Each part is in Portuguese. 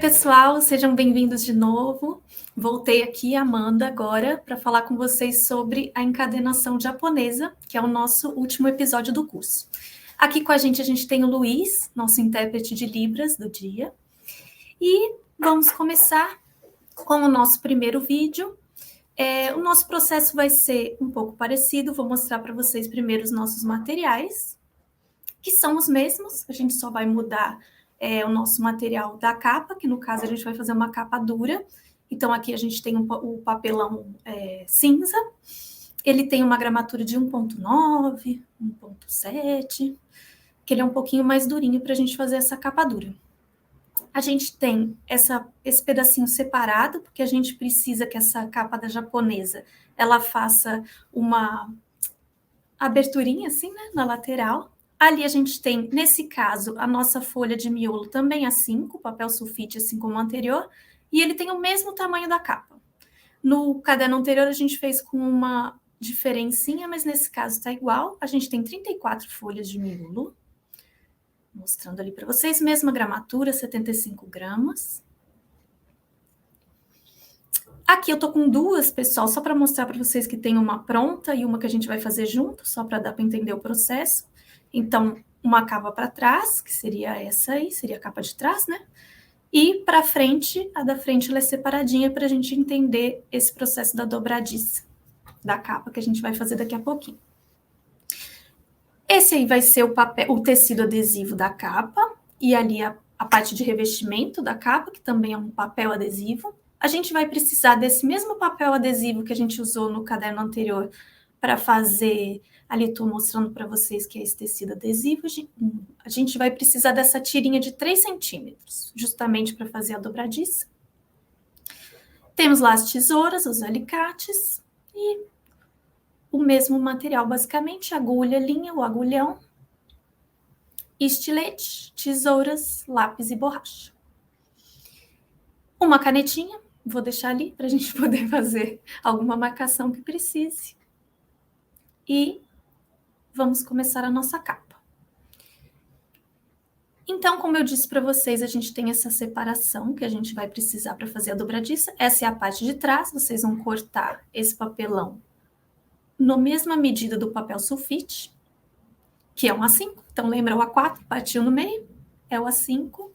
pessoal, sejam bem-vindos de novo. Voltei aqui, Amanda, agora para falar com vocês sobre a encadenação japonesa, que é o nosso último episódio do curso. Aqui com a gente tem o Luiz, nosso intérprete de Libras do dia. E vamos começar com o nosso primeiro vídeo. O nosso processo vai ser um pouco parecido, vou mostrar para vocês primeiro os nossos materiais, que são os mesmos, a gente só vai mudar o nosso material da capa, que no caso a gente vai fazer uma capa dura. Então aqui a gente tem o papelão cinza, ele tem uma gramatura de 1.9, 1.7, que ele é um pouquinho mais durinho para a gente fazer essa capa dura. A gente tem esse pedacinho separado, porque a gente precisa que essa capa da japonesa, ela faça uma aberturinha assim, né, na lateral. Ali a gente tem, nesse caso, a nossa folha de miolo também A5, papel sulfite, assim como o anterior, e ele tem o mesmo tamanho da capa. No caderno anterior a gente fez com uma diferencinha, mas nesse caso está igual. A gente tem 34 folhas de miolo, mostrando ali para vocês, mesma gramatura, 75 gramas. Aqui eu tô com duas, pessoal, só para mostrar para vocês que tem uma pronta e uma que a gente vai fazer junto, só para dar para entender o processo. Então, uma capa para trás, que seria essa aí, seria a capa de trás, né? E para frente, a da frente ela é separadinha para a gente entender esse processo da dobradiça da capa que a gente vai fazer daqui a pouquinho. Esse aí vai ser o tecido adesivo da capa e ali a parte de revestimento da capa, que também é um papel adesivo. A gente vai precisar desse mesmo papel adesivo que a gente usou no caderno anterior para fazer. Ali estou mostrando para vocês que é esse tecido adesivo. A gente vai precisar dessa tirinha de 3 centímetros, justamente para fazer a dobradiça. Temos lá as tesouras, os alicates e o mesmo material, basicamente, agulha, linha, o agulhão, estilete, tesouras, lápis e borracha. Uma canetinha, vou deixar ali para a gente poder fazer alguma marcação que precise. E vamos começar a nossa capa. Então, como eu disse para vocês, a gente tem essa separação que a gente vai precisar para fazer a dobradiça. Essa é a parte de trás, vocês vão cortar esse papelão na mesma medida do papel sulfite, que é um A5. Então, lembra o A4, partiu no meio, é o A5.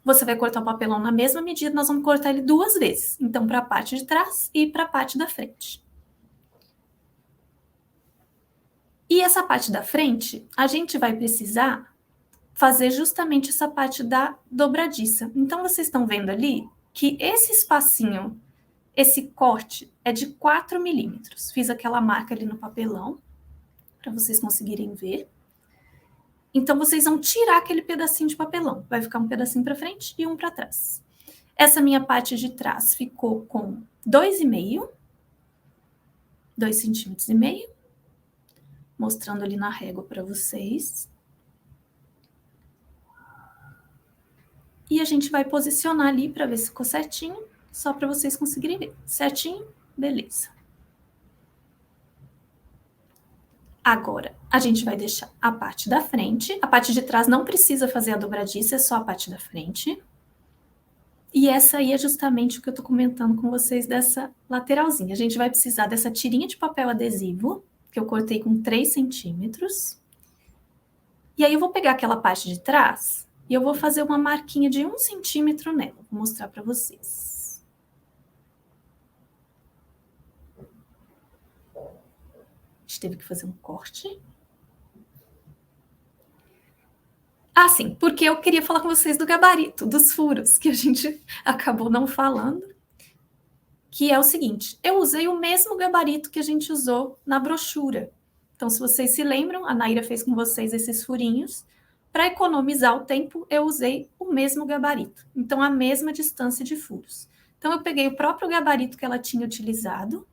Você vai cortar o papelão na mesma medida, nós vamos cortar ele 2 vezes. Então, para a parte de trás e para a parte da frente. E essa parte da frente, a gente vai precisar fazer justamente essa parte da dobradiça. Então, vocês estão vendo ali que esse espacinho, esse corte, é de 4 milímetros. Fiz aquela marca ali no papelão, para vocês conseguirem ver. Então, vocês vão tirar aquele pedacinho de papelão. Vai ficar um pedacinho para frente e um para trás. Essa minha parte de trás ficou com 2,5, 2,5 centímetros, mostrando ali na régua para vocês. E a gente vai posicionar ali para ver se ficou certinho, só para vocês conseguirem ver. Certinho? Beleza. Agora, a gente vai deixar a parte da frente. A parte de trás não precisa fazer a dobradiça, é só a parte da frente. E essa aí é justamente o que eu tô comentando com vocês dessa lateralzinha. A gente vai precisar dessa tirinha de papel adesivo, que eu cortei com 3 centímetros. E aí eu vou pegar aquela parte de trás e eu vou fazer uma marquinha de 1 centímetro nela. Vou mostrar para vocês. A gente teve que fazer um corte. Ah, sim, porque eu queria falar com vocês do gabarito, dos furos, que a gente acabou não falando. Que é o seguinte, eu usei o mesmo gabarito que a gente usou na brochura. Então, se vocês se lembram, a Naira fez com vocês esses furinhos. Para economizar o tempo, eu usei o mesmo gabarito. Então, a mesma distância de furos. Então, eu peguei o próprio gabarito que ela tinha utilizado,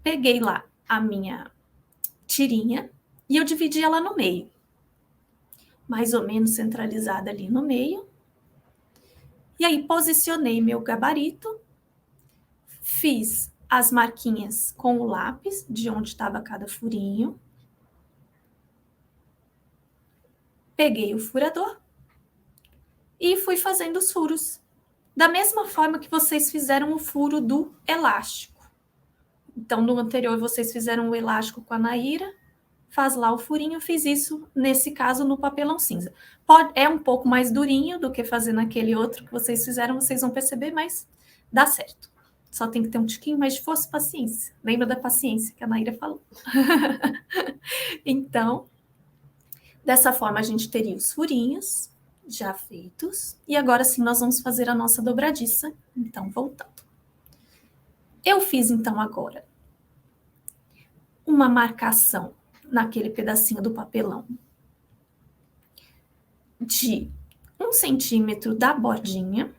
peguei lá a minha tirinha e eu dividi ela no meio. Mais ou menos centralizada ali no meio. E aí, posicionei meu gabarito, fiz as marquinhas com o lápis, de onde estava cada furinho. Peguei o furador e fui fazendo os furos. Da mesma forma que vocês fizeram o furo do elástico. Então, no anterior, vocês fizeram o elástico com a Naira, faz lá o furinho, eu fiz isso, nesse caso, no papelão cinza. É um pouco mais durinho do que fazer naquele outro que vocês fizeram, vocês vão perceber, mas dá certo. Só tem que ter um tiquinho mais de força e paciência. Lembra da paciência que a Naira falou. Então, dessa forma, a gente teria os furinhos já feitos. E agora sim, nós vamos fazer a nossa dobradiça. Então, voltando. Eu fiz, então, agora uma marcação naquele pedacinho do papelão de 1 centímetro da bordinha.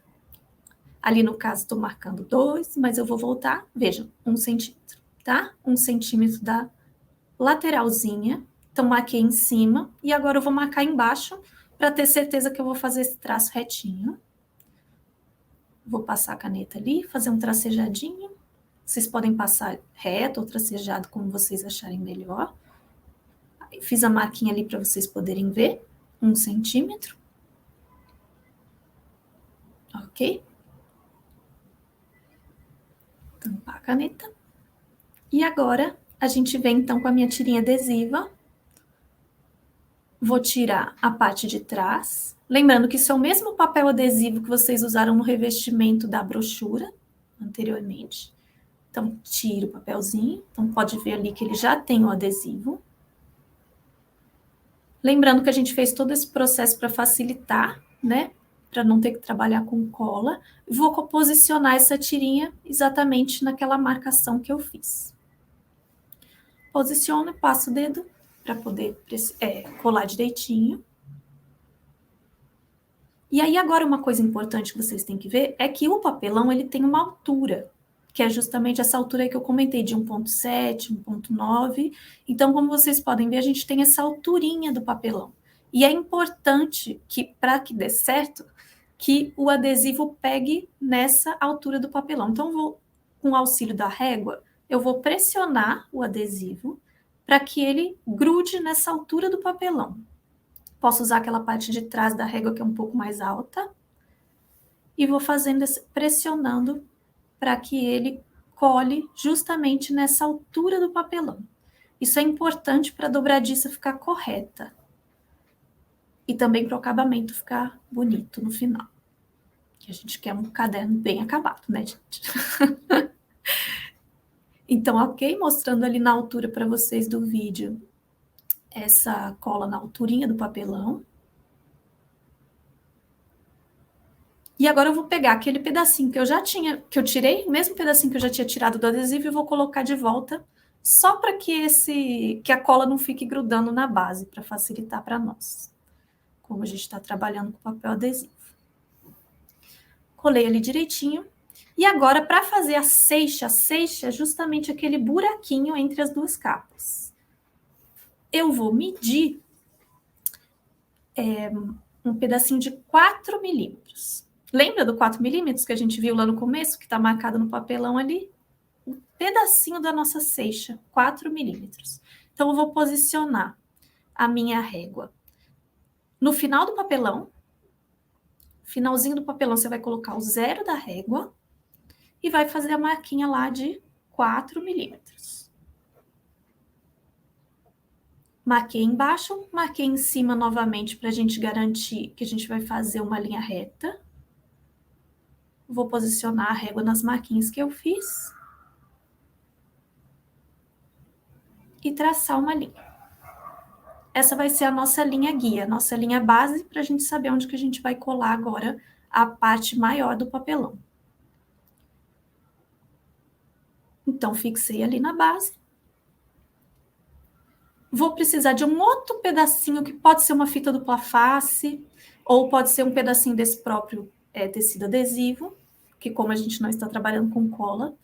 Ali, no caso, estou marcando 2, mas eu vou voltar. Vejam, 1 centímetro, tá? 1 centímetro da lateralzinha. Então, marquei em cima. E agora eu vou marcar embaixo para ter certeza que eu vou fazer esse traço retinho. Vou passar a caneta ali, fazer um tracejadinho. Vocês podem passar reto ou tracejado, como vocês acharem melhor. Fiz a marquinha ali para vocês poderem ver. 1 centímetro. Ok? Tampar a caneta. E agora, a gente vem, então, com a minha tirinha adesiva. Vou tirar a parte de trás. Lembrando que isso é o mesmo papel adesivo que vocês usaram no revestimento da brochura anteriormente. Então, tiro o papelzinho. Então, pode ver ali que ele já tem o adesivo. Lembrando que a gente fez todo esse processo para facilitar, né? Para não ter que trabalhar com cola. Vou posicionar essa tirinha exatamente naquela marcação que eu fiz. Posiciono e passo o dedo para poder colar direitinho. E aí, agora, uma coisa importante que vocês têm que ver é que o papelão ele tem uma altura, que é justamente essa altura aí que eu comentei, de 1,7, 1,9. Então, como vocês podem ver, a gente tem essa alturinha do papelão. E é importante que, para que dê certo, que o adesivo pegue nessa altura do papelão. Então, com o auxílio da régua, eu vou pressionar o adesivo para que ele grude nessa altura do papelão. Posso usar aquela parte de trás da régua que é um pouco mais alta. E vou fazendo, pressionando para que ele cole justamente nessa altura do papelão. Isso é importante para a dobradiça ficar correta. E também para o acabamento ficar bonito no final. Que a gente quer um caderno bem acabado, né, gente? Então, ok? Mostrando ali na altura para vocês do vídeo essa cola na alturinha do papelão. E agora eu vou pegar aquele pedacinho que eu já tinha, que eu tirei, o mesmo pedacinho que eu já tinha tirado do adesivo, e vou colocar de volta, só para que a cola não fique grudando na base, para facilitar para nós. Como a gente está trabalhando com papel adesivo. Colei ali direitinho. E agora, para fazer a ceixa é justamente aquele buraquinho entre as duas capas. Eu vou medir um pedacinho de 4 milímetros. Lembra do 4 milímetros que a gente viu lá no começo, que está marcado no papelão ali? Um pedacinho da nossa ceixa, 4 milímetros. Então, eu vou posicionar a minha régua no final do papelão. Finalzinho do papelão, você vai colocar o 0 da régua e vai fazer a marquinha lá de 4 milímetros. Marquei embaixo, marquei em cima novamente para a gente garantir que a gente vai fazer uma linha reta. Vou posicionar a régua nas marquinhas que eu fiz. E traçar uma linha. Essa vai ser a nossa linha guia, nossa linha base, para a gente saber onde que a gente vai colar agora a parte maior do papelão. Então, fixei ali na base. Vou precisar de um outro pedacinho, que pode ser uma fita dupla face, ou pode ser um pedacinho desse próprio tecido adesivo, que como a gente não está trabalhando com cola,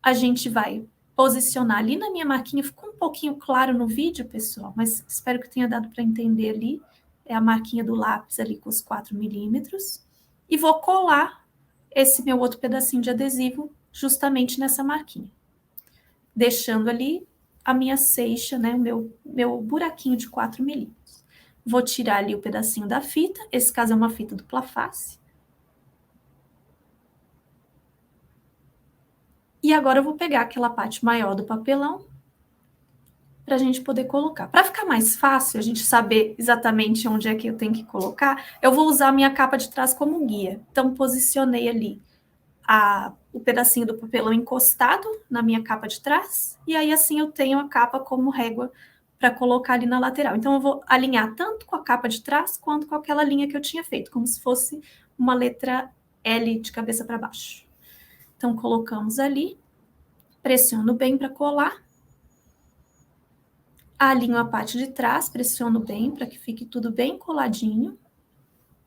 a gente vai posicionar ali na minha marquinha. Ficou um pouquinho claro no vídeo, pessoal, mas espero que tenha dado para entender ali. É a marquinha do lápis ali com os 4 milímetros. E vou colar esse meu outro pedacinho de adesivo justamente nessa marquinha. Deixando ali a minha ceixa, né, o meu buraquinho de 4 milímetros. Vou tirar ali o pedacinho da fita. Esse caso é uma fita dupla face. E agora eu vou pegar aquela parte maior do papelão para a gente poder colocar. Para ficar mais fácil, a gente saber exatamente onde é que eu tenho que colocar, eu vou usar a minha capa de trás como guia. Então, posicionei ali o pedacinho do papelão encostado na minha capa de trás, e aí assim eu tenho a capa como régua para colocar ali na lateral. Então, eu vou alinhar tanto com a capa de trás, quanto com aquela linha que eu tinha feito, como se fosse uma letra L de cabeça para baixo. Então, colocamos ali, pressiono bem para colar, alinho a parte de trás, pressiono bem para que fique tudo bem coladinho,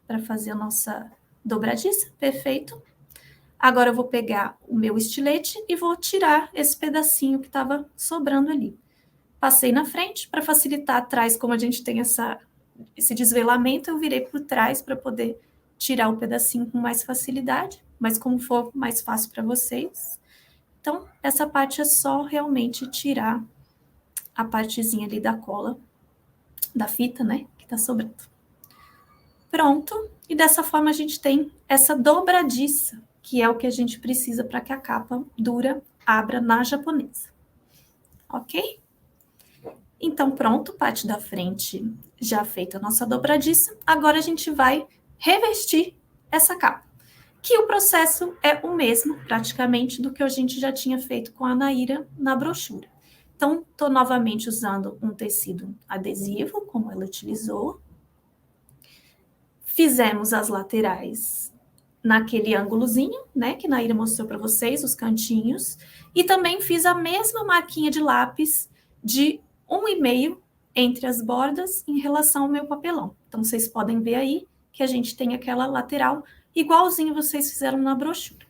para fazer a nossa dobradiça, perfeito. Agora eu vou pegar o meu estilete e vou tirar esse pedacinho que estava sobrando ali. Passei na frente, para facilitar atrás, como a gente tem esse desvelamento, eu virei por trás para poder tirar o pedacinho com mais facilidade, mas como for mais fácil para vocês. Então, essa parte é só realmente tirar a partezinha ali da cola, da fita, né, que tá sobrando. Pronto, e dessa forma a gente tem essa dobradiça, que é o que a gente precisa para que a capa dura abra na japonesa. Ok? Então, pronto, parte da frente já feita a nossa dobradiça. Agora a gente vai revestir essa capa, que o processo é o mesmo, praticamente, do que a gente já tinha feito com a Naira na brochura. Então, estou novamente usando um tecido adesivo, como ela utilizou. Fizemos as laterais naquele ângulozinho, né, que a Naira mostrou para vocês, os cantinhos. E também fiz a mesma marquinha de lápis de 1,5 entre as bordas em relação ao meu papelão. Então, vocês podem ver aí que a gente tem aquela lateral igualzinho vocês fizeram na brochura.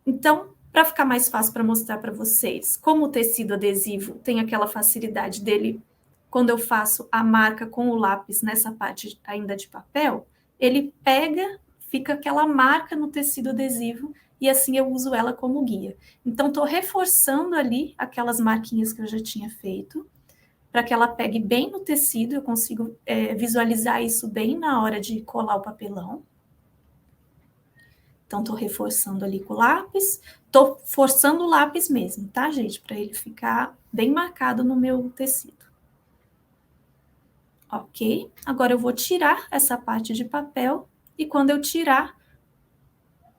Então, para ficar mais fácil para mostrar para vocês, como o tecido adesivo tem aquela facilidade dele, quando eu faço a marca com o lápis nessa parte ainda de papel, ele pega, fica aquela marca no tecido adesivo e assim eu uso ela como guia. Então, estou reforçando ali aquelas marquinhas que eu já tinha feito, para que ela pegue bem no tecido, eu consigo visualizar isso bem na hora de colar o papelão. Então, estou reforçando ali com o lápis, estou forçando o lápis mesmo, tá, gente? Para ele ficar bem marcado no meu tecido. Ok? Agora eu vou tirar essa parte de papel, e quando eu tirar,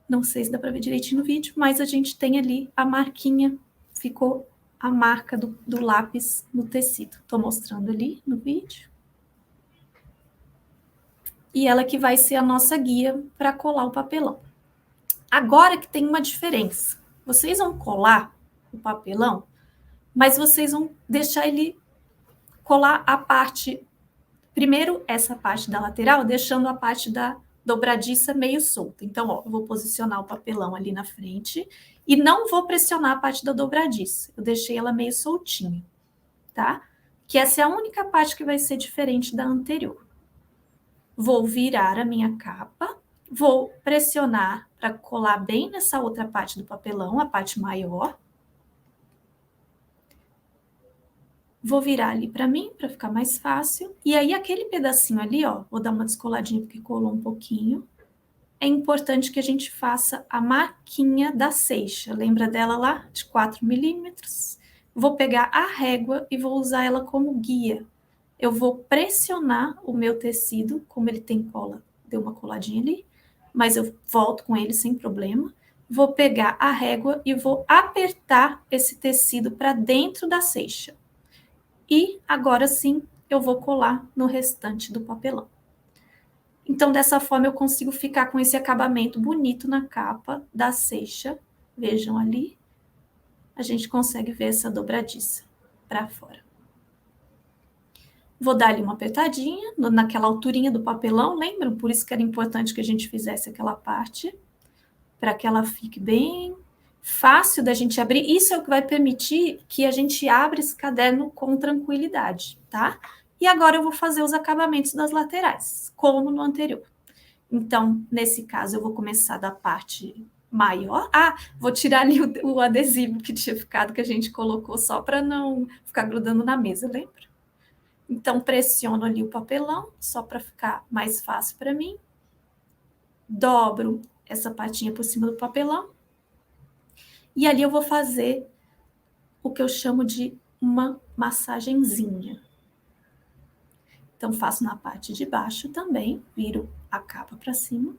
não sei se dá para ver direitinho no vídeo, mas a gente tem ali a marquinha, ficou a marca do lápis no tecido. Estou mostrando ali no vídeo. E ela que vai ser a nossa guia para colar o papelão. Agora que tem uma diferença. Vocês vão colar o papelão, mas vocês vão deixar ele colar a parte... Primeiro, essa parte da lateral, deixando a parte da dobradiça meio solta. Então, ó, eu vou posicionar o papelão ali na frente e não vou pressionar a parte da dobradiça. Eu deixei ela meio soltinha, tá? Que essa é a única parte que vai ser diferente da anterior. Vou virar a minha capa, vou pressionar para colar bem nessa outra parte do papelão, a parte maior. Vou virar ali para mim, para ficar mais fácil. E aí, aquele pedacinho ali, ó, vou dar uma descoladinha porque colou um pouquinho. É importante que a gente faça a marquinha da ceixa. Lembra dela lá? De 4 milímetros. Vou pegar a régua e vou usar ela como guia. Eu vou pressionar o meu tecido, como ele tem cola, deu uma coladinha ali, mas eu volto com ele sem problema. Vou pegar a régua e vou apertar esse tecido para dentro da ceixa. E agora sim, eu vou colar no restante do papelão. Então, dessa forma, eu consigo ficar com esse acabamento bonito na capa da ceixa. Vejam ali, a gente consegue ver essa dobradiça para fora. Vou dar ali uma apertadinha, naquela alturinha do papelão, lembram? Por isso que era importante que a gente fizesse aquela parte, para que ela fique bem fácil da gente abrir. Isso é o que vai permitir que a gente abra esse caderno com tranquilidade, tá? E agora eu vou fazer os acabamentos das laterais, como no anterior. Então, nesse caso, eu vou começar da parte maior. Ah, vou tirar ali o adesivo que tinha ficado, que a gente colocou só para não ficar grudando na mesa, lembra? Então, pressiono ali o papelão, só para ficar mais fácil para mim. Dobro essa patinha por cima do papelão. E ali eu vou fazer o que eu chamo de uma massagenzinha. Então, faço na parte de baixo também, viro a capa para cima.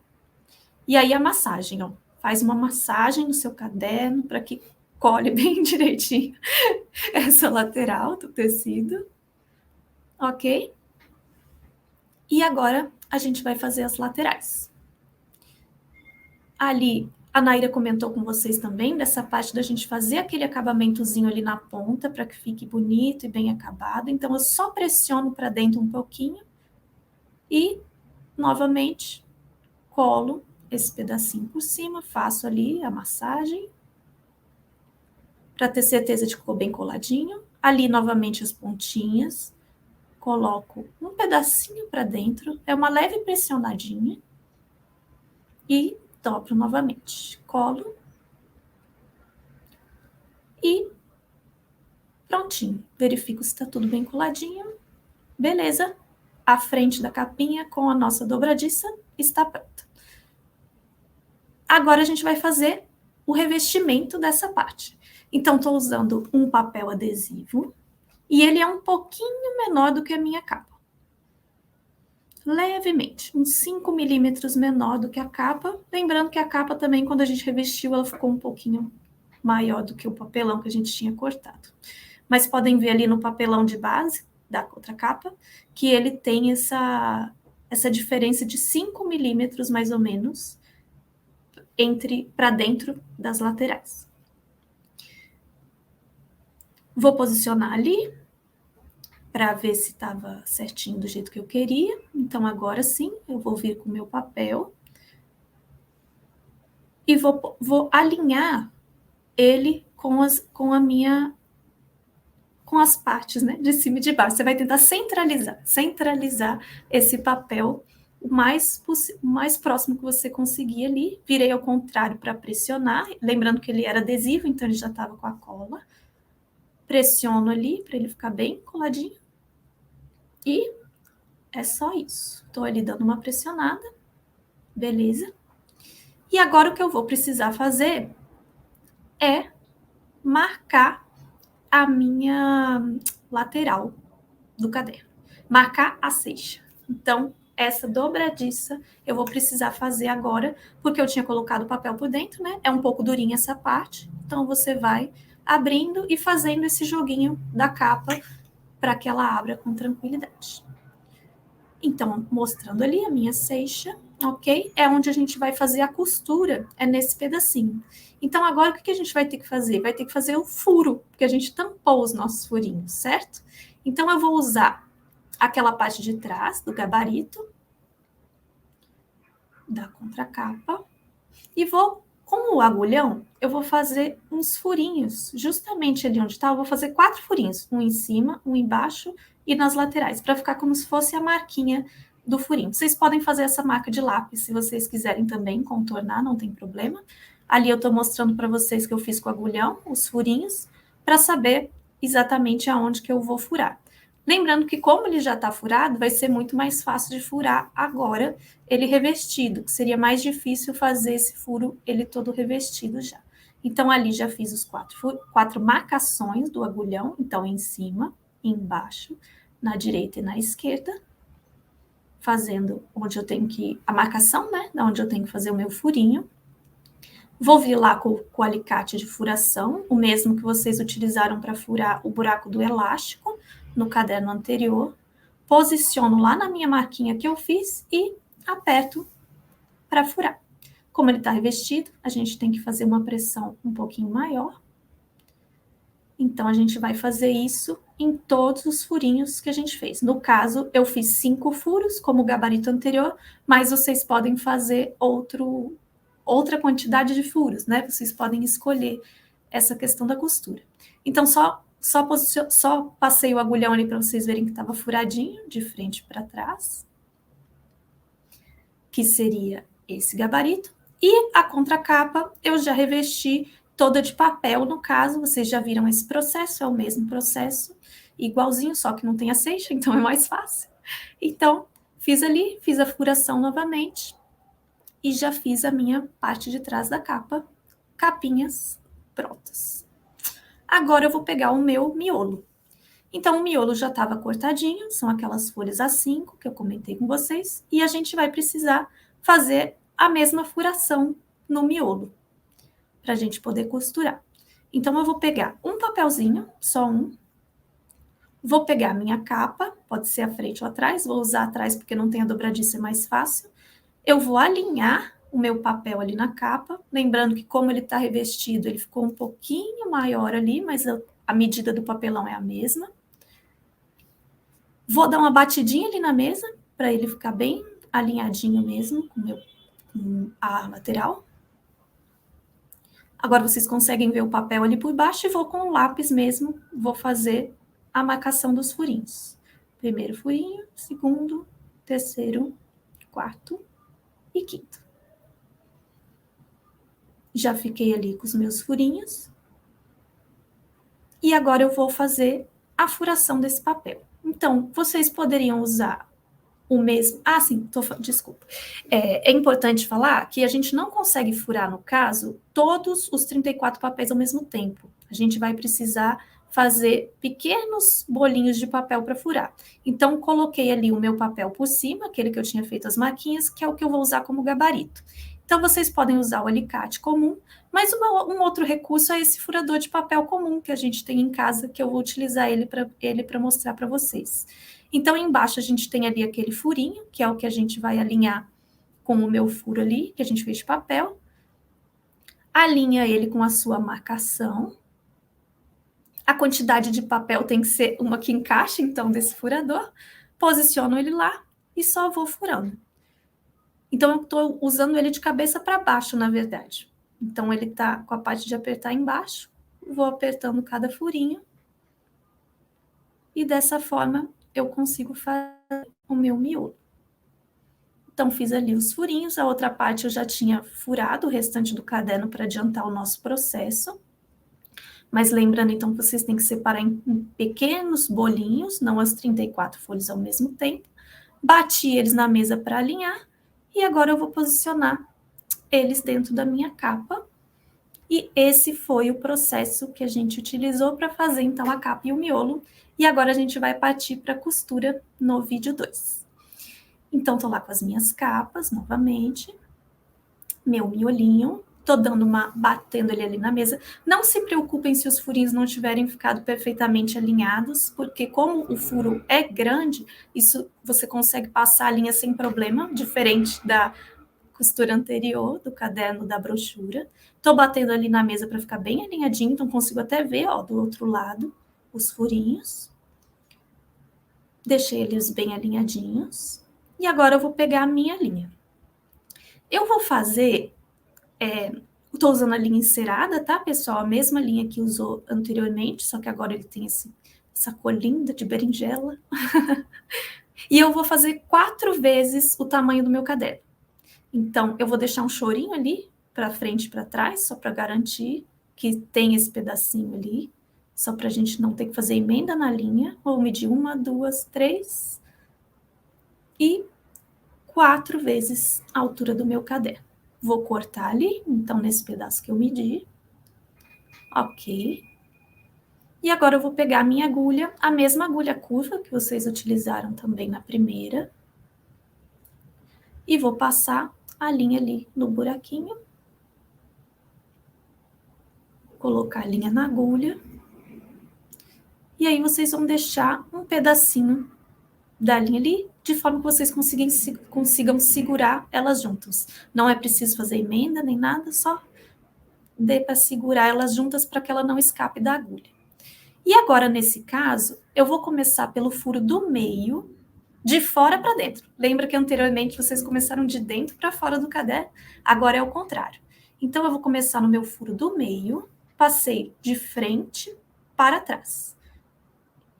E aí a massagem, ó. Faz uma massagem no seu caderno para que colhe bem direitinho essa lateral do tecido. Ok? E agora a gente vai fazer as laterais. Ali, a Naira comentou com vocês também dessa parte da gente fazer aquele acabamentozinho ali na ponta para que fique bonito e bem acabado. Então, eu só pressiono para dentro um pouquinho e, novamente, colo esse pedacinho por cima, faço ali a massagem para ter certeza de que ficou bem coladinho. Ali, novamente, as pontinhas. Coloco um pedacinho para dentro, é uma leve pressionadinha e dobro novamente. Colo e prontinho. Verifico se está tudo bem coladinho. Beleza. A frente da capinha com a nossa dobradiça está pronta. Agora a gente vai fazer o revestimento dessa parte. Então, estou usando um papel adesivo e ele é um pouquinho menor do que a minha capa. Levemente, uns 5 milímetros menor do que a capa. Lembrando que a capa também, quando a gente revestiu, ela ficou um pouquinho maior do que o papelão que a gente tinha cortado. Mas podem ver ali no papelão de base da outra capa, que ele tem essa diferença de 5 milímetros, mais ou menos, para dentro das laterais. Vou posicionar ali, para ver se estava certinho do jeito que eu queria. Então, agora sim, eu vou vir com o meu papel e vou alinhar ele com as partes, né, de cima e de baixo. Você vai tentar centralizar esse papel o mais próximo que você conseguir ali. Virei ao contrário para pressionar, lembrando que ele era adesivo, então ele já estava com a cola. Pressiono ali para ele ficar bem coladinho. E é só isso. Estou ali dando uma pressionada. Beleza? E agora o que eu vou precisar fazer é marcar a minha lateral do caderno. Marcar a ceixa. Então, essa dobradiça eu vou precisar fazer agora, porque eu tinha colocado o papel por dentro, né? É um pouco durinha essa parte. Então, você vai abrindo e fazendo esse joguinho da capa para que ela abra com tranquilidade. Então, mostrando ali a minha ceixa, ok? É onde a gente vai fazer a costura, é nesse pedacinho. Então, agora o que a gente vai ter que fazer? Vai ter que fazer o furo, porque a gente tampou os nossos furinhos, certo? Então, eu vou usar aquela parte de trás do gabarito, da contracapa, e vou, com o agulhão, eu vou fazer uns furinhos, justamente ali onde está, eu vou fazer 4 furinhos, um em cima, um embaixo e nas laterais, para ficar como se fosse a marquinha do furinho. Vocês podem fazer essa marca de lápis, se vocês quiserem também contornar, não tem problema. Ali eu estou mostrando para vocês que eu fiz com o agulhão, os furinhos, para saber exatamente aonde que eu vou furar. Lembrando que como ele já está furado, vai ser muito mais fácil de furar agora ele revestido, que seria mais difícil fazer esse furo ele todo revestido já. Então, ali já fiz os 4 marcações do agulhão, então em cima, embaixo, na direita e na esquerda, fazendo onde eu tenho que, a marcação, né, onde eu tenho que fazer o meu furinho. Vou vir lá com o alicate de furação, o mesmo que vocês utilizaram para furar o buraco do elástico no caderno anterior. Posiciono lá na minha marquinha que eu fiz e aperto para furar. Como ele está revestido, a gente tem que fazer uma pressão um pouquinho maior. Então, a gente vai fazer isso em todos os furinhos que a gente fez. No caso, eu fiz 5 furos, como o gabarito anterior, mas vocês podem fazer outra quantidade de furos, né? Vocês podem escolher essa questão da costura. Então, só passei o agulhão ali para vocês verem que estava furadinho, de frente para trás, que seria esse gabarito. E a contracapa eu já revesti toda de papel, no caso, vocês já viram esse processo, é o mesmo processo. igualzinho, só que não tem a seixa, então é mais fácil. Então, fiz ali, fiz a furação novamente e já fiz a minha parte de trás da capa, capinhas prontas. Agora eu vou pegar o meu miolo. Então, o miolo já estava cortadinho, são aquelas folhas A5 que eu comentei com vocês, e a gente vai precisar fazer a mesma furação no miolo, para a gente poder costurar. Então, eu vou pegar um papelzinho, só um, vou pegar a minha capa, pode ser a frente ou atrás, vou usar atrás porque não tem a dobradiça, é mais fácil. Eu vou alinhar o meu papel ali na capa, lembrando que como ele está revestido, ele ficou um pouquinho maior ali, mas a medida do papelão é a mesma. Vou dar uma batidinha ali na mesa, para ele ficar bem alinhadinho mesmo com a lateral. Agora vocês conseguem ver o papel ali por baixo e vou com o lápis mesmo, vou fazer a marcação dos furinhos. Primeiro furinho, segundo, terceiro, quarto e quinto. Já fiquei ali com os meus furinhos. E agora eu vou fazer a furação desse papel. Então, vocês poderiam usar o mesmo... Ah, sim, desculpa. É importante falar que a gente não consegue furar, no caso, todos os 34 papéis ao mesmo tempo. A gente vai precisar fazer pequenos bolinhos de papel para furar. Então, coloquei ali o meu papel por cima, aquele que eu tinha feito as marquinhas, que é o que eu vou usar como gabarito. Então, vocês podem usar o alicate comum, mas um outro recurso é esse furador de papel comum que a gente tem em casa, que eu vou utilizar ele para mostrar para vocês. Então, embaixo a gente tem ali aquele furinho, que é o que a gente vai alinhar com o meu furo ali, que a gente fez de papel. Alinha ele com a sua marcação. A quantidade de papel tem que ser uma que encaixe, então, desse furador. Posiciono ele lá e só vou furando. Então, eu estou usando ele de cabeça para baixo, na verdade. Então, ele está com a parte de apertar embaixo. Vou apertando cada furinho. E dessa forma, eu consigo fazer o meu miolo. Então, fiz ali os furinhos. A outra parte eu já tinha furado o restante do caderno para adiantar o nosso processo. Mas lembrando, então, que vocês têm que separar em pequenos bolinhos, não as 34 folhas ao mesmo tempo. Bati eles na mesa para alinhar. E agora eu vou posicionar eles dentro da minha capa. E esse foi o processo que a gente utilizou para fazer, então, a capa e o miolo. E agora a gente vai partir para a costura no vídeo 2. Então, tô lá com as minhas capas, novamente. Meu miolinho. Tô batendo ele ali na mesa. Não se preocupem se os furinhos não tiverem ficado perfeitamente alinhados, porque como o furo é grande, isso você consegue passar a linha sem problema, diferente da costura anterior do caderno da brochura. Tô batendo ali na mesa para ficar bem alinhadinho, então consigo até ver, ó, do outro lado, os furinhos. Deixei eles bem alinhadinhos. E agora eu vou pegar a minha linha. Eu vou fazer... Estou usando a linha encerada, tá, pessoal? A mesma linha que usou anteriormente, só que agora ele tem essa cor linda de berinjela. E eu vou fazer 4 vezes o tamanho do meu caderno. Então, eu vou deixar um chorinho ali, para frente e para trás, só para garantir que tem esse pedacinho ali, só para a gente não ter que fazer emenda na linha. Vou medir 1, 2, 3 e 4 vezes a altura do meu caderno. Vou cortar ali, então, nesse pedaço que eu medi. Ok. E agora eu vou pegar a minha agulha, a mesma agulha curva que vocês utilizaram também na primeira. E vou passar a linha ali no buraquinho. Colocar a linha na agulha. E aí vocês vão deixar um pedacinho da linha ali, de forma que vocês consigam segurar elas juntas. Não é preciso fazer emenda nem nada, só dê para segurar elas juntas para que ela não escape da agulha. E agora, nesse caso, eu vou começar pelo furo do meio, de fora para dentro. Lembra que anteriormente vocês começaram de dentro para fora do caderno? Agora é o contrário. Então, eu vou começar no meu furo do meio, passei de frente para trás.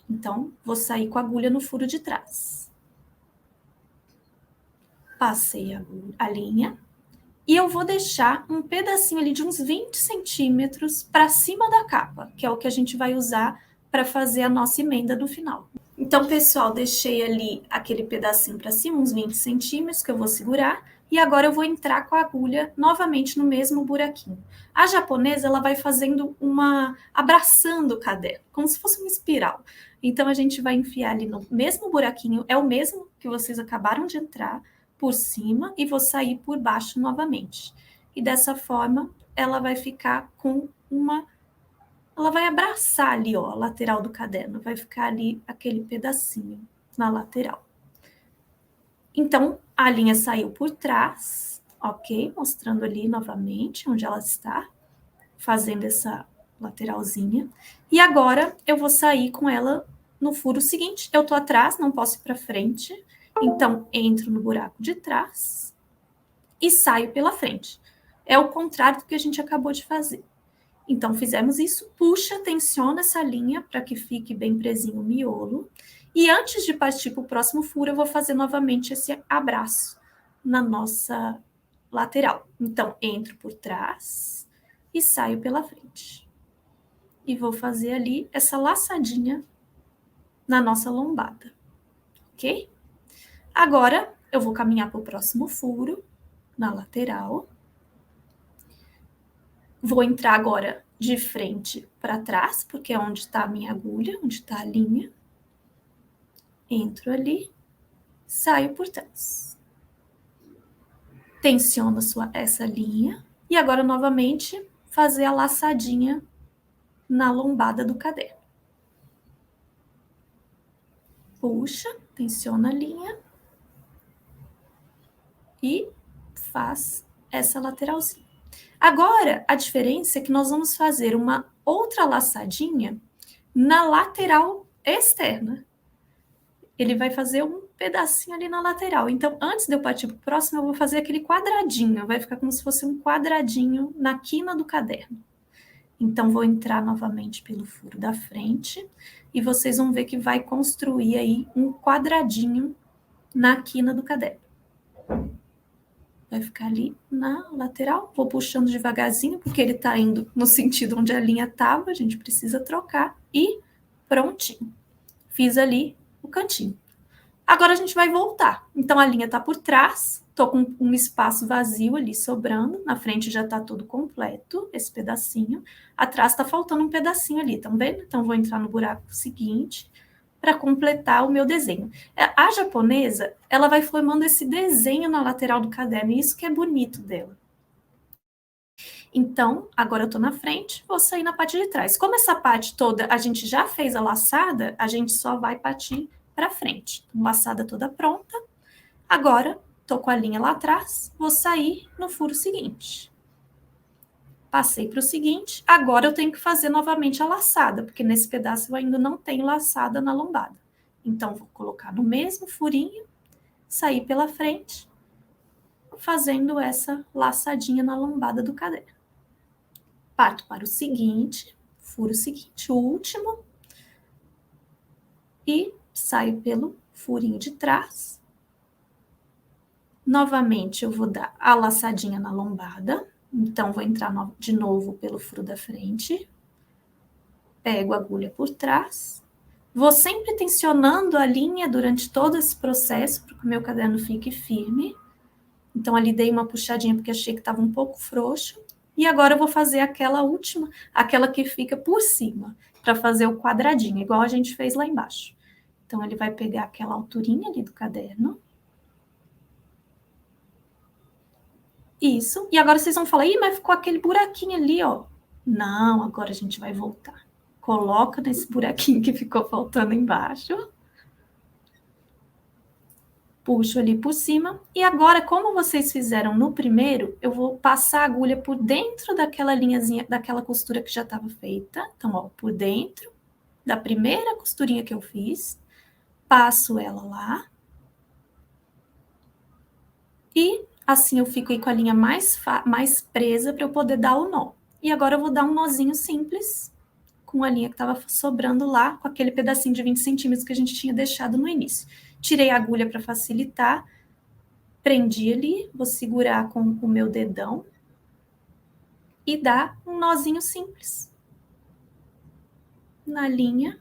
Então, vou sair com a agulha no furo de trás. Passei a linha. E eu vou deixar um pedacinho ali de uns 20 centímetros para cima da capa, que é o que a gente vai usar para fazer a nossa emenda no final. Então, pessoal, deixei ali aquele pedacinho para cima, uns 20 centímetros, que eu vou segurar, e agora eu vou entrar com a agulha novamente no mesmo buraquinho. A japonesa, ela vai fazendo abraçando o caderno, como se fosse uma espiral. Então, a gente vai enfiar ali no mesmo buraquinho, é o mesmo que vocês acabaram de entrar, por cima, e vou sair por baixo novamente. E dessa forma, ela vai ficar com ela vai abraçar ali, ó, a lateral do caderno, vai ficar ali aquele pedacinho na lateral. Então, a linha saiu por trás, ok? Mostrando ali novamente onde ela está, fazendo essa lateralzinha. E agora, eu vou sair com ela no furo seguinte. Eu tô atrás, não posso ir para frente. Então, entro no buraco de trás e saio pela frente. É o contrário do que a gente acabou de fazer. Então, fizemos isso, puxa, tensiona essa linha para que fique bem presinho o miolo. E antes de partir para o próximo furo, eu vou fazer novamente esse abraço na nossa lateral. Então, entro por trás e saio pela frente. E vou fazer ali essa laçadinha na nossa lombada, ok? Agora, eu vou caminhar para o próximo furo, na lateral. Vou entrar agora de frente para trás, porque é onde está a minha agulha, onde está a linha. Entro ali, saio por trás. Tensiono essa linha. E agora, novamente, fazer a laçadinha na lombada do caderno. Puxa, tensiona a linha. E faz essa lateralzinha. Agora, a diferença é que nós vamos fazer uma outra laçadinha na lateral externa. Ele vai fazer um pedacinho ali na lateral. Então, antes de eu partir para o próximo, eu vou fazer aquele quadradinho. Vai ficar como se fosse um quadradinho na quina do caderno. Então, vou entrar novamente pelo furo da frente e vocês vão ver que vai construir aí um quadradinho na quina do caderno. Vai ficar ali na lateral. Vou puxando devagarzinho, porque ele está indo no sentido onde a linha estava. A gente precisa trocar. E prontinho. Fiz ali o cantinho. Agora a gente vai voltar. Então, a linha está por trás. Estou com um espaço vazio ali sobrando. Na frente já está tudo completo, esse pedacinho. Atrás está faltando um pedacinho ali, estão vendo? Então, vou entrar no buraco seguinte para completar o meu desenho. A japonesa, ela vai formando esse desenho na lateral do caderno, e isso que é bonito dela. Então, agora eu estou na frente, vou sair na parte de trás. Como essa parte toda a gente já fez a laçada, a gente só vai partir para frente. Laçada toda pronta. Agora, estou com a linha lá atrás, vou sair no furo seguinte. Passei para o seguinte, agora eu tenho que fazer novamente a laçada, porque nesse pedaço eu ainda não tenho laçada na lombada. Então, vou colocar no mesmo furinho, sair pela frente, fazendo essa laçadinha na lombada do caderno. Parto para o seguinte, furo seguinte, o último, e saio pelo furinho de trás. Novamente, eu vou dar a laçadinha na lombada. Então, vou entrar de novo pelo furo da frente. Pego a agulha por trás. Vou sempre tensionando a linha durante todo esse processo, para que o meu caderno fique firme. Então, ali dei uma puxadinha, porque achei que estava um pouco frouxo. E agora eu vou fazer aquela última, aquela que fica por cima, para fazer o quadradinho, igual a gente fez lá embaixo. Então, ele vai pegar aquela alturinha ali do caderno. Isso. E agora vocês vão falar, ih, mas ficou aquele buraquinho ali, ó. Não, agora a gente vai voltar. Coloca nesse buraquinho que ficou faltando embaixo. Puxo ali por cima. E agora, como vocês fizeram no primeiro, eu vou passar a agulha por dentro daquela linhazinha, daquela costura que já estava feita. Então, ó, por dentro da primeira costurinha que eu fiz. Passo ela lá. E assim eu fico aí com a linha mais presa para eu poder dar o nó. E agora eu vou dar um nozinho simples com a linha que estava sobrando lá, com aquele pedacinho de 20 centímetros que a gente tinha deixado no início. Tirei a agulha para facilitar, prendi ali, vou segurar com o meu dedão e dar um nozinho simples. na linha.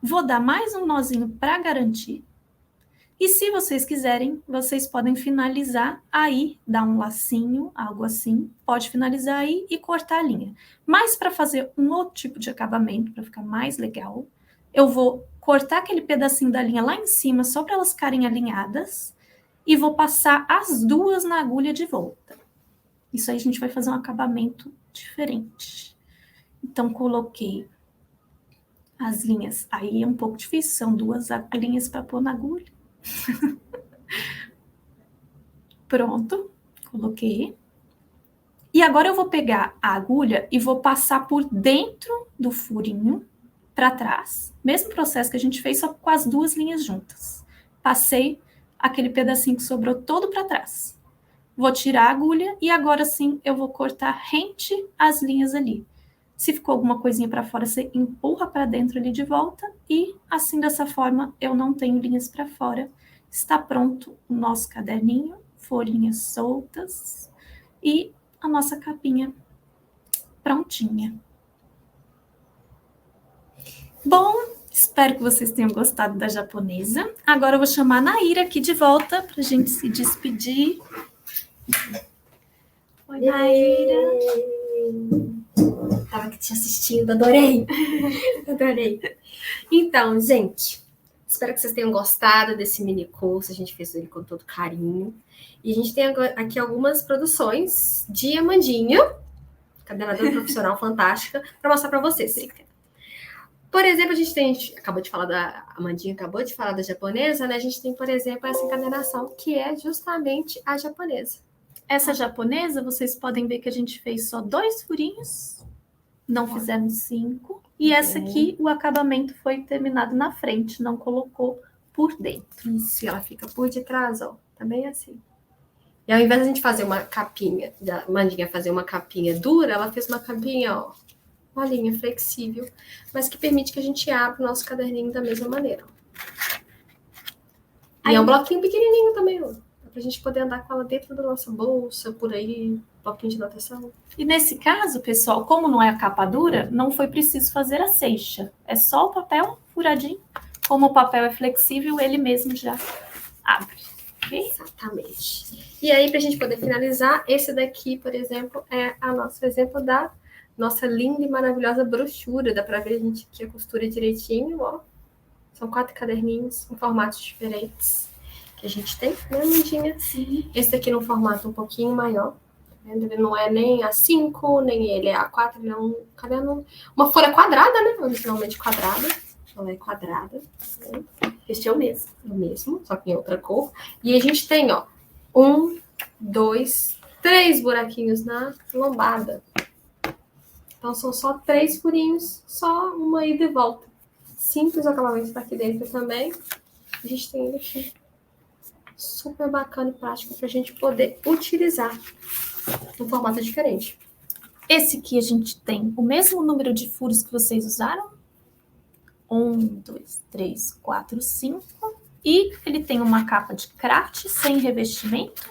Vou dar mais um nozinho para garantir. E se vocês quiserem, vocês podem finalizar aí, dar um lacinho, algo assim. Pode finalizar aí e cortar a linha. Mas para fazer um outro tipo de acabamento, para ficar mais legal, eu vou cortar aquele pedacinho da linha lá em cima, só para elas ficarem alinhadas. E vou passar as duas na agulha de volta. Isso aí a gente vai fazer um acabamento diferente. Então, coloquei as linhas. Aí é um pouco difícil, são duas linhas para pôr na agulha. Pronto, coloquei. E agora eu vou pegar a agulha e vou passar por dentro do furinho para trás. Mesmo processo que a gente fez, só com as duas linhas juntas. Passei aquele pedacinho que sobrou todo para trás. Vou tirar a agulha e agora sim eu vou cortar rente as linhas ali. Se ficou alguma coisinha para fora, você empurra para dentro ali de volta e assim dessa forma eu não tenho linhas para fora. Está pronto o nosso caderninho, folhinhas soltas e a nossa capinha prontinha. Bom, espero que vocês tenham gostado da japonesa. Agora eu vou chamar a Naira aqui de volta para a gente se despedir. Oi, Naira. Tava aqui te assistindo, adorei. Adorei. Então, gente, espero que vocês tenham gostado desse mini curso. A gente fez ele com todo carinho. E a gente tem aqui algumas produções de Amandinha, coordenadora profissional fantástica, para mostrar para vocês. Por exemplo, a gente acabou de falar da Amandinha, acabou de falar da japonesa, né? A gente tem, por exemplo, essa encadernação, que é justamente a japonesa. Essa japonesa, vocês podem ver que a gente fez só 2 furinhos, não fizemos 5. E essa aqui, o acabamento foi terminado na frente, não colocou por dentro. Isso, ela fica por detrás, ó, também assim. E ao invés de a gente fazer uma capinha, da Mandinha fazer uma capinha dura, ela fez uma capinha, ó, uma linha flexível, mas que permite que a gente abra o nosso caderninho da mesma maneira. E é um bloquinho pequenininho também, ó. Pra gente poder andar com ela dentro da nossa bolsa, por aí, bloquinho de anotação. E nesse caso, pessoal, como não é a capa dura, não foi preciso fazer a ceixa. É só o papel furadinho. Como o papel é flexível, ele mesmo já abre. Okay? Exatamente. E aí, pra gente poder finalizar, esse daqui, por exemplo, é o nosso exemplo da nossa linda e maravilhosa brochura. Dá pra ver a gente aqui a costura direitinho, ó. São 4 caderninhos em formatos diferentes. Que a gente tem, né, Mandinha? Sim. Esse daqui num formato um pouquinho maior. Ele não é nem A5, nem ele é A4, ele é um caderno, uma folha quadrada, né? Originalmente quadrada. Ela é quadrada. Né? Este é o mesmo. É o mesmo, só que em outra cor. E a gente tem, ó, 1, 2, 3 buraquinhos na lombada. Então são só 3 furinhos, só uma ida e volta. Simples o acabamento tá aqui dentro também. A gente tem ele aqui. Super bacana e prático para a gente poder utilizar um formato diferente. Esse aqui a gente tem o mesmo número de furos que vocês usaram. 1, 2, 3, 4, 5. E ele tem uma capa de craft sem revestimento.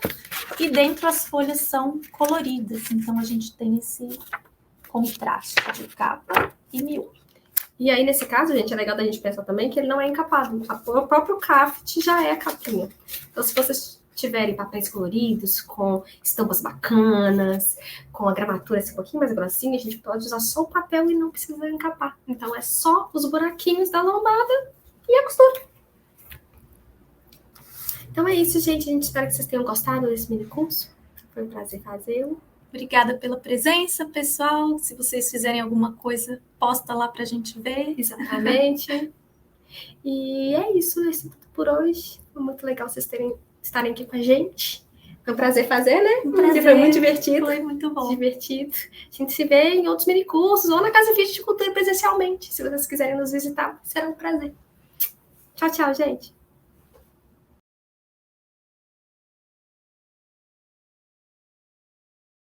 E dentro as folhas são coloridas. Então a gente tem esse contraste de capa e miolo. E aí, nesse caso, gente, é legal da gente pensar também que ele não é encapado. O próprio craft já é a capinha. Então, se vocês tiverem papéis coloridos, com estampas bacanas, com a gramatura assim, um pouquinho mais grossinha, a gente pode usar só o papel e não precisa encapar. Então, é só os buraquinhos da lombada e a costura. Então, é isso, gente. A gente espera que vocês tenham gostado desse mini curso. Foi um prazer fazê-lo. Obrigada pela presença, pessoal. Se vocês fizerem alguma coisa, posta lá pra gente ver. Exatamente. E é isso, é tudo por hoje. Foi muito legal vocês estarem aqui com a gente. Foi um prazer fazer, né? Foi muito divertido. Foi muito bom. Divertido. A gente se vê em outros minicursos ou na Casa Fit de Cultura presencialmente. Se vocês quiserem nos visitar, será um prazer. Tchau, tchau, gente.